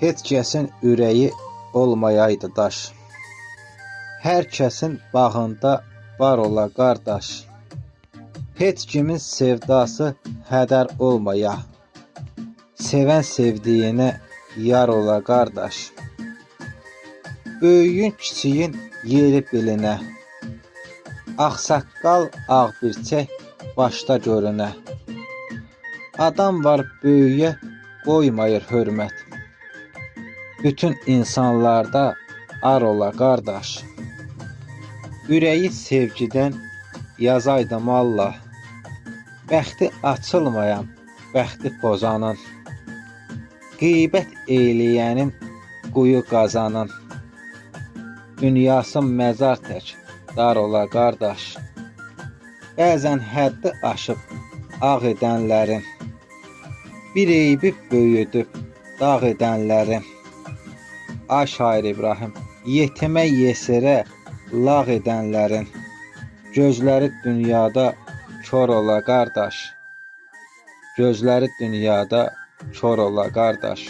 Heç kəsin ürəyi olmayaydı daş. Hər kəsin bağında var ola qardaş. Heç kimin sevdası hədər olmaya. Sevən sevdiyinə yar ola qardaş. Böyüyün kiçiyin yeri bilinə. Ağsaqqal ağbirçək başda görünə. Adam var böyüyə qoymayır hörmət. Bütün insanlarda ar ola qardaş. Ürəyi sevgidən yazaydım Allah. Bəxti açılmayan, bəxti pozanın. Qeybət eyləyənin quyu qazanın. Dünyası məzar tək dar ola qardaş. Bəzən həddi aşıb ağ edənlərin. Bir eybi böyüdüb dağ edənlərin. Ay şair İbrahim, yetimə yesirə lağ edənlərin. Gözləri dünyada kör ola qardaş. Gözləri dünyada kör ola qardaş.